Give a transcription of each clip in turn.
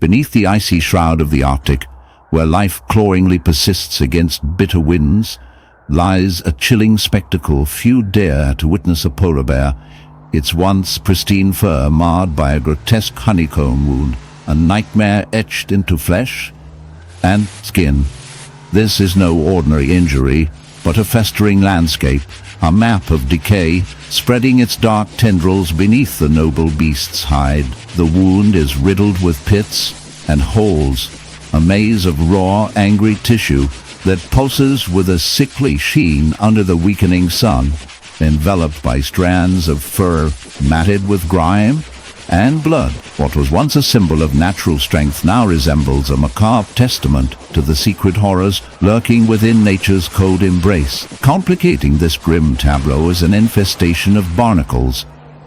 Beneath the icy shroud of the Arctic, where life cloyingly persists against bitter winds, lies a chilling spectacle few dare to witness. A polar bear, its once pristine fur marred by a grotesque honeycomb wound, a nightmare etched into flesh and skin. This is no ordinary injury, but a festering landscape, a map of decay, spreading its dark tendrils beneath the noble beast's hide. The wound is riddled with pits and holes, a maze of raw, angry tissue that pulses with a sickly sheen under the weakening sun, enveloped by strands of fur matted with grime and blood. What was once a symbol of natural strength now resembles a macabre testament to the secret horrors lurking within nature's cold embrace. Complicating this grim tableau is an infestation of barnacles,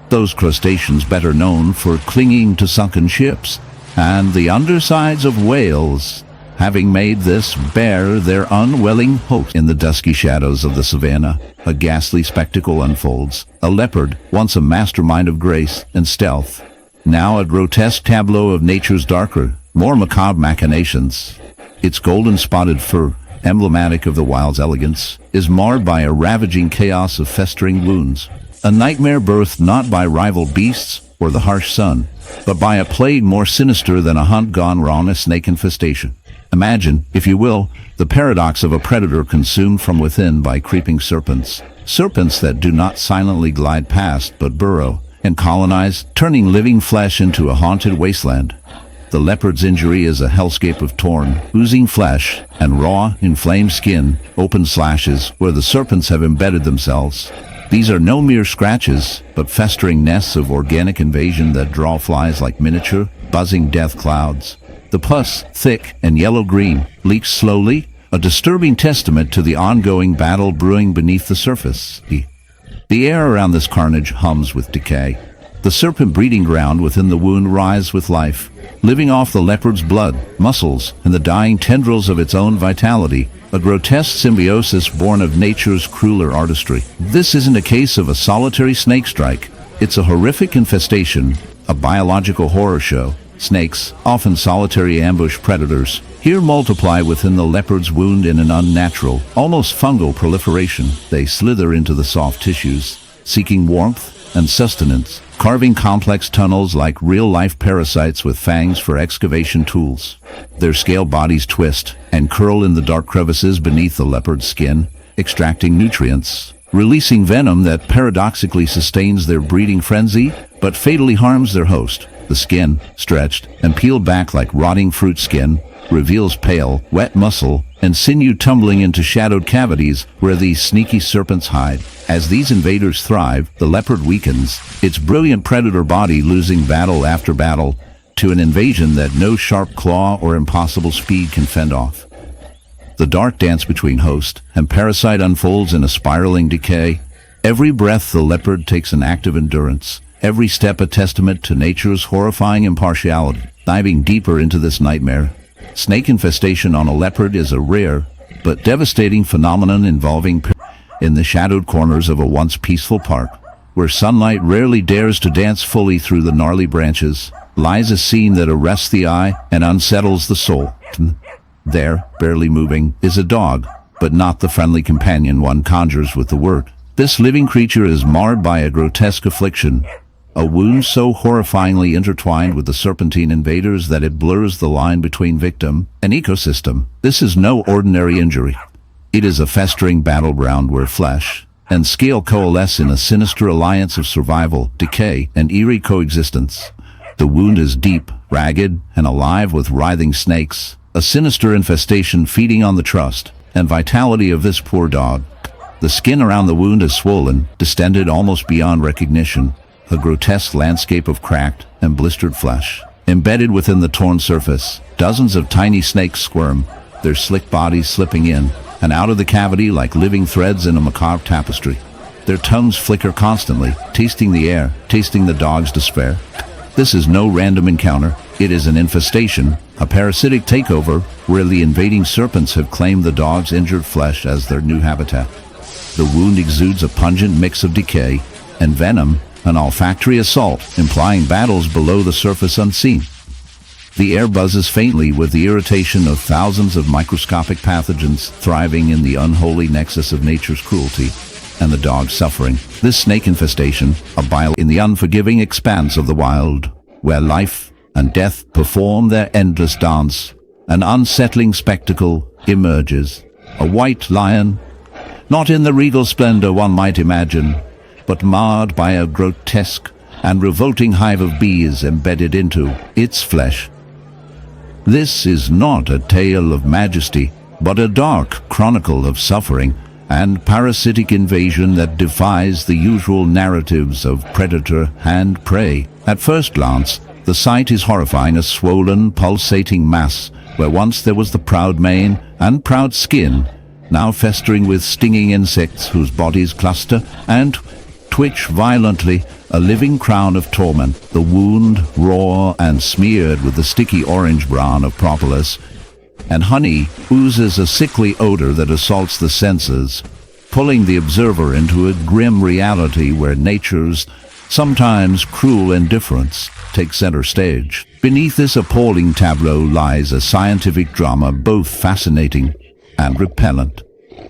those crustaceans better known for clinging to sunken ships, and the undersides of whales, having made this bear their unwilling host. In the dusky shadows of the savannah, a ghastly spectacle unfolds. A leopard, once a mastermind of grace and stealth, now a grotesque tableau of nature's darker, more macabre machinations. Its golden-spotted fur, emblematic of the wild's elegance, is marred by a ravaging chaos of festering wounds. A nightmare birthed not by rival beasts or the harsh sun, but by a plague more sinister than a hunt gone wrong, a snake infestation. Imagine, if you will, the paradox of a predator consumed from within by creeping serpents. Serpents that do not silently glide past, but burrow and colonize, turning living flesh into a haunted wasteland. The leopard's injury is a hellscape of torn, oozing flesh and raw, inflamed skin, open slashes where the serpents have embedded themselves. These are no mere scratches, but festering nests of organic invasion that draw flies like miniature, buzzing death clouds. The pus, thick and yellow-green, leaks slowly, a disturbing testament to the ongoing battle brewing beneath the surface. The air around this carnage hums with decay. The serpent breeding ground within the wound writhes with life, living off the leopard's blood, muscles, and the dying tendrils of its own vitality, a grotesque symbiosis born of nature's crueler artistry. This isn't a case of a solitary snake strike. It's a horrific infestation, a biological horror show. Snakes, often solitary ambush predators, here multiply within the leopard's wound in an unnatural, almost fungal proliferation. They slither into the soft tissues, seeking warmth and sustenance, carving complex tunnels like real-life parasites with fangs for excavation tools. Their scaled bodies twist and curl in the dark crevices beneath the leopard's skin, extracting nutrients, releasing venom that paradoxically sustains their breeding frenzy, but fatally harms their host. The skin, stretched and peeled back like rotting fruit skin, reveals pale, wet muscle and sinew tumbling into shadowed cavities where these sneaky serpents hide. As these invaders thrive, the leopard weakens, its brilliant predator body losing battle after battle to an invasion that no sharp claw or impossible speed can fend off. The dark dance between host and parasite unfolds in a spiraling decay. Every breath the leopard takes an act of endurance, every step a testament to nature's horrifying impartiality. Diving deeper into this nightmare, snake infestation on a leopard is a rare but devastating phenomenon involving in the shadowed corners of a once peaceful park, where sunlight rarely dares to dance fully through the gnarly branches, lies a scene that arrests the eye and unsettles the soul. There, barely moving, is a dog, but not the friendly companion one conjures with the word. This living creature is marred by a grotesque affliction, a wound so horrifyingly intertwined with the serpentine invaders that it blurs the line between victim and ecosystem. This is no ordinary injury. It is a festering battleground where flesh and scale coalesce in a sinister alliance of survival, decay, and eerie coexistence. The wound is deep, ragged, and alive with writhing snakes, a sinister infestation feeding on the trust and vitality of this poor dog. The skin around the wound is swollen, distended almost beyond recognition, a grotesque landscape of cracked and blistered flesh. Embedded within the torn surface, dozens of tiny snakes squirm, their slick bodies slipping in and out of the cavity like living threads in a macabre tapestry. Their tongues flicker constantly, tasting the air, tasting the dog's despair. This is no random encounter. It is an infestation, a parasitic takeover where the invading serpents have claimed the dog's injured flesh as their new habitat. The wound exudes a pungent mix of decay and venom, an olfactory assault, implying battles below the surface unseen. The air buzzes faintly with the irritation of thousands of microscopic pathogens thriving in the unholy nexus of nature's cruelty and the dog's suffering. This snake infestation, a bile in the unforgiving expanse of the wild, where life and death perform their endless dance, an unsettling spectacle emerges. A white lion, not in the regal splendor one might imagine, but marred by a grotesque and revolting hive of bees embedded into its flesh. This is not a tale of majesty, but a dark chronicle of suffering and parasitic invasion that defies the usual narratives of predator and prey. At first glance, the sight is horrifying, a swollen, pulsating mass where once there was the proud mane and proud skin, now festering with stinging insects whose bodies cluster and twitch violently, a living crown of torment. The wound, raw and smeared with the sticky orange-brown of propolis and honey, oozes a sickly odor that assaults the senses, pulling the observer into a grim reality where nature's sometimes cruel indifference takes center stage. Beneath this appalling tableau lies a scientific drama both fascinating and repellent.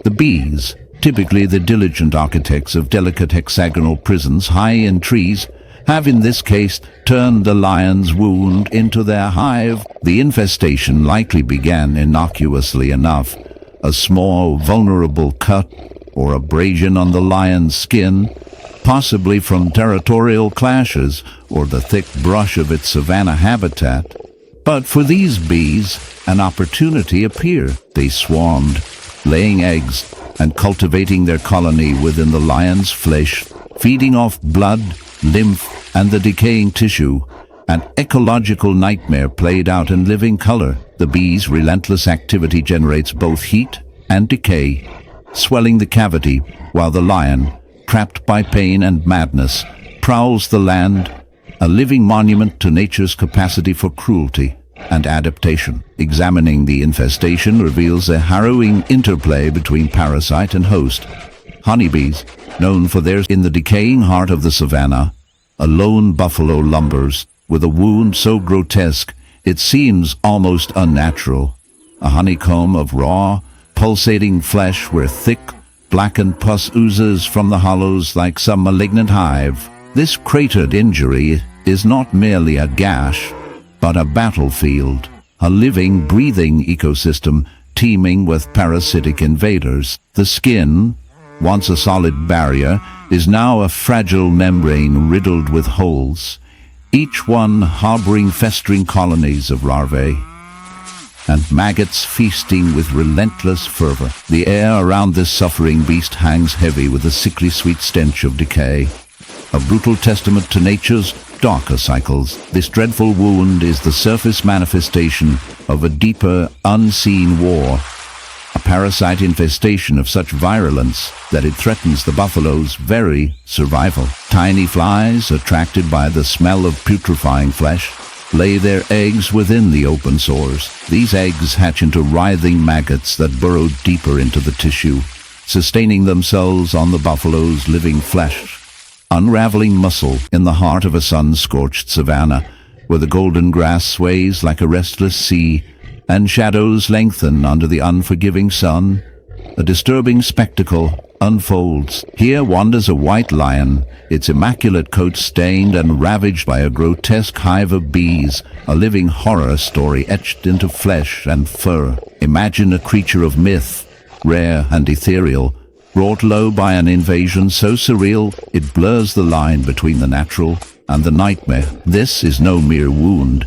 The bees, typically the diligent architects of delicate hexagonal prisons high in trees, have in this case turned the lion's wound into their hive. The infestation likely began innocuously enough, a small vulnerable cut or abrasion on the lion's skin, possibly from territorial clashes or the thick brush of its savanna habitat. But for these bees, an opportunity appeared. They swarmed, laying eggs and cultivating their colony within the lion's flesh, feeding off blood, lymph, and the decaying tissue. An ecological nightmare played out in living color. The bees' relentless activity generates both heat and decay, swelling the cavity, while the lion, trapped by pain and madness, prowls the land, a living monument to nature's capacity for cruelty and adaptation. Examining the infestation reveals a harrowing interplay between parasite and host. Honeybees, known for theirs in the decaying heart of the savanna, a lone buffalo lumbers with a wound so grotesque it seems almost unnatural. A honeycomb of raw, pulsating flesh where thick, blackened pus oozes from the hollows like some malignant hive. This cratered injury is not merely a gash, but a battlefield, a living, breathing ecosystem teeming with parasitic invaders. The skin, once a solid barrier, is now a fragile membrane riddled with holes, each one harboring festering colonies of larvae and maggots feasting with relentless fervor. The air around this suffering beast hangs heavy with a sickly sweet stench of decay, a brutal testament to nature's darker cycles. This dreadful wound is the surface manifestation of a deeper, unseen war, a parasite infestation of such virulence that it threatens the buffalo's very survival. Tiny flies, attracted by the smell of putrefying flesh, lay their eggs within the open sores. These eggs hatch into writhing maggots that burrow deeper into the tissue, sustaining themselves on the buffalo's living flesh. Unraveling muscle in the heart of a sun-scorched savanna, where the golden grass sways like a restless sea, and shadows lengthen under the unforgiving sun, a disturbing spectacle unfolds. Here wanders a white lion, its immaculate coat stained and ravaged by a grotesque hive of bees, a living horror story etched into flesh and fur. Imagine a creature of myth, rare and ethereal, brought low by an invasion so surreal it blurs the line between the natural and the nightmare. This is no mere wound.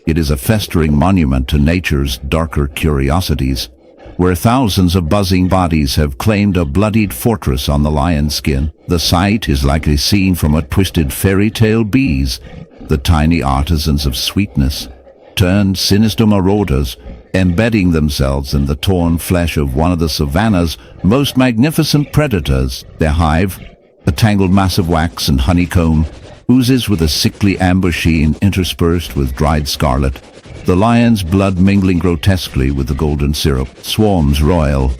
It is a festering monument to nature's darker curiosities, where thousands of buzzing bodies have claimed a bloodied fortress on the lion's skin. The sight is likely seen from a twisted fairy tale bees, the tiny artisans of sweetness, turned sinister marauders, embedding themselves in the torn flesh of one of the savanna's most magnificent predators. Their hive, a tangled mass of wax and honeycomb, oozes with a sickly amber sheen interspersed with dried scarlet, the lion's blood mingling grotesquely with the golden syrup. Swarms roil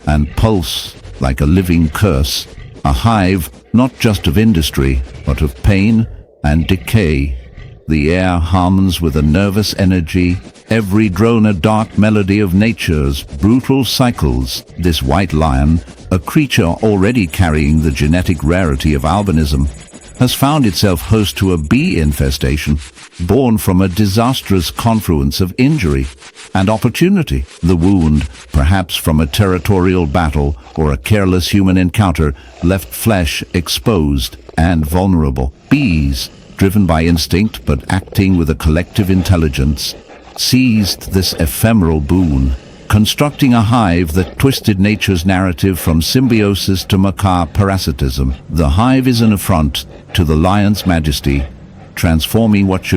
and pulse like a living curse, a hive not just of industry, but of pain and decay. The air hums with a nervous energy, every drone a dark melody of nature's brutal cycles. This white lion, a creature already carrying the genetic rarity of albinism, has found itself host to a bee infestation born from a disastrous confluence of injury and opportunity. The wound, perhaps from a territorial battle or a careless human encounter, left flesh exposed and vulnerable. Bees, driven by instinct but acting with a collective intelligence, seized this ephemeral boon, constructing a hive that twisted nature's narrative from symbiosis to macabre parasitism. The hive is an affront to the lion's majesty, transforming what should